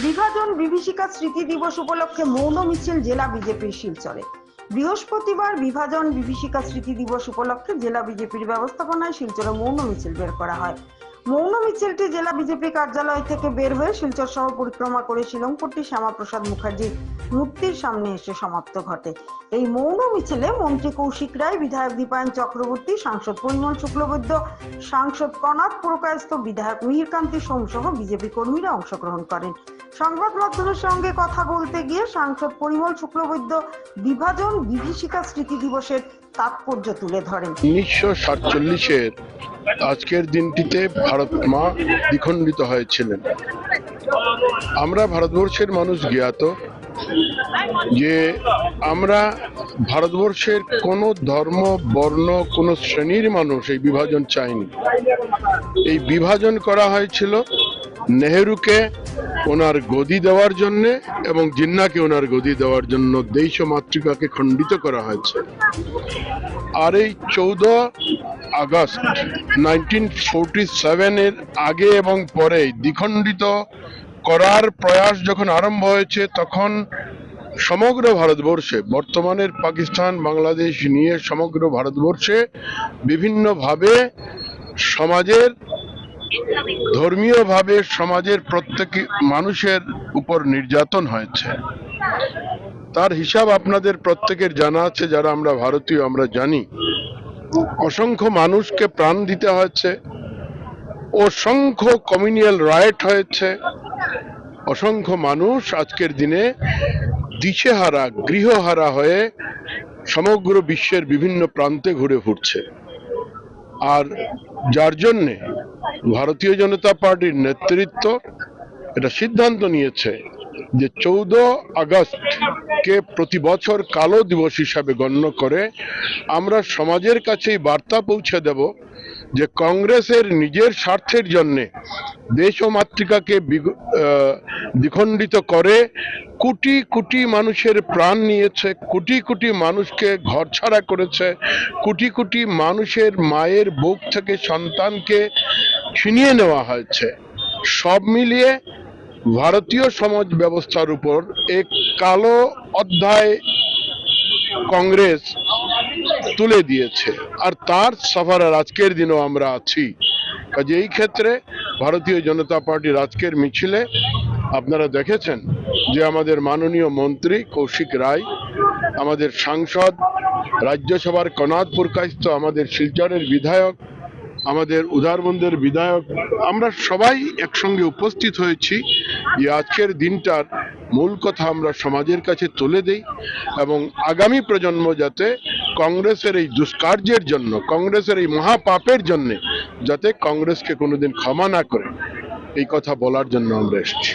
বিভাজন বিভীষিকা স্মৃতি দিবস উপলক্ষে মৌন মিছিল জেলা বিজেপির শিলচরে। বৃহস্পতিবার বিভাজন বিভীষিকা স্মৃতি দিবস উপলক্ষে জেলা বিজেপির ব্যবস্থাপনায় শিলচরে মৌন মিছিল বের করা হয়। মৌন মিছিলটি জেলা বিজেপি কার্যালয় থেকে বের হয়ে শিলচর শহর পরিক্রমা করে শিলংপট্টি শ্যামাপ্রসাদ মুখার্জির মূর্তির সামনে এসে সমাপ্ত ঘটে। এই মৌন মিছিলে মন্ত্রী কৌশিক রায়, বিধায়ক দীপায়ন চক্রবর্তী, সাংসদ পরিমল শুক্লবৈদ্য, সাংসদ কনাথ পুরকায়স্থ, বিধায়ক মিহিরকান্তি সোম সহ বিজেপি কর্মীরা অংশগ্রহণ করেন। সংবাদ মাধ্যমের সঙ্গে কথা বলতে গিয়ে সাংসদ পরিমল শুক্লবৈদ্য বিভাজন বিভীষিকা স্মৃতি দিবসের তাৎপর্য তুলে ধরেন। 1947-এর আজকের দিনটিতে ভারত মা দ্বিখণ্ডিত হয়েছিলেন। আমরা ভারতবর্ষের মানুষ জ্ঞাত যে আমরা ভারতবর্ষের কোনো ধর্ম, বর্ণ, কোনো শ্রেণীর মানুষ এই বিভাজন চাইনি। এই বিভাজন করা হয়েছিল নেহেরুকে ওনার গদি দেওয়ার জন্য এবং জিন্নাকে ওনার গদি দেওয়ার জন্য। দেশ ও মাতৃকাকে খণ্ডিত করা হয়েছে। আর এই 14 আগস্ট 1947-এর আগে এবং পরে দ্বিখণ্ডিত করার প্রয়াস যখন আরম্ভ হয়েছে, তখন সমগ্র ভারতবর্ষে, বর্তমানের পাকিস্তান, বাংলাদেশ নিয়ে সমগ্র ভারতবর্ষে বিভিন্নভাবে সমাজের, ধর্মীয়ভাবে সমাজের প্রত্যেক মানুষের উপর নির্যাতন হয়েছে। তার হিসাব আপনাদের প্রত্যেকের জানা আছে, যারা আমরা ভারতীয় আমরা জানি। অসংখ্য মানুষকে প্রাণ দিতে হয়েছে, অসংখ্য কমিউনাল রাইট হয়েছে, অসংখ্য মানুষ আজকের দিনে দিশেহারা, গৃহহারা হয়ে সমগ্র বিশ্বের বিভিন্ন প্রান্তে ঘুরে ঘুরছে। আর যার জন্যে ভারতীয় জনতা পার্টির নেতৃত্ব এটা সিদ্ধান্ত নিয়েছে যে 14 আগস্টকে প্রতি বছর কালো দিবস হিসাবে গণ্য করে আমরা সমাজের কাছে এই বার্তা পৌঁছে দেব যে কংগ্রেসের নিজের স্বার্থের জন্য দেশ ও মাতৃকাকে দ্বিখণ্ডিত করে কোটি কোটি মানুষের প্রাণ নিয়েছে, কোটি কোটি মানুষকে ঘরছাড়া করেছে, কোটি কোটি মানুষের মায়ের বুক থেকে সন্তানকে ছিনিয়ে নেওয়া হয়েছে। সব মিলিয়ে ভারতীয় সমাজ ব্যবস্থার উপর এক কালো অধ্যায় কংগ্রেস তুলে দিয়েছে। আর তার সাফারের আজকের দিনও আমরা আছি। কাজে এই ক্ষেত্রে ভারতীয় জনতা পার্টির আজকের মিছিলে আপনারা দেখেছেন যে আমাদের মাননীয় মন্ত্রী কৌশিক রায়, আমাদের সাংসদ, রাজ্যসভার কনাথ পুরকায়স্থ, আমাদের শিলচরের বিধায়ক, আমাদের উধারবন্দের বিধায়ক, আমরা সবাই একসঙ্গে উপস্থিত হয়েছি যে আজকের দিনটার মূল কথা আমরা সমাজের কাছে তুলে দেই এবং আগামী প্রজন্ম যাতে কংগ্রেসের এই দুষ্কার্যের জন্য, কংগ্রেসের এই মহাপাপের জন্য যাতে কংগ্রেসকে কোনোদিন ক্ষমা না করে, এই কথা বলার জন্য আমরা এসেছি।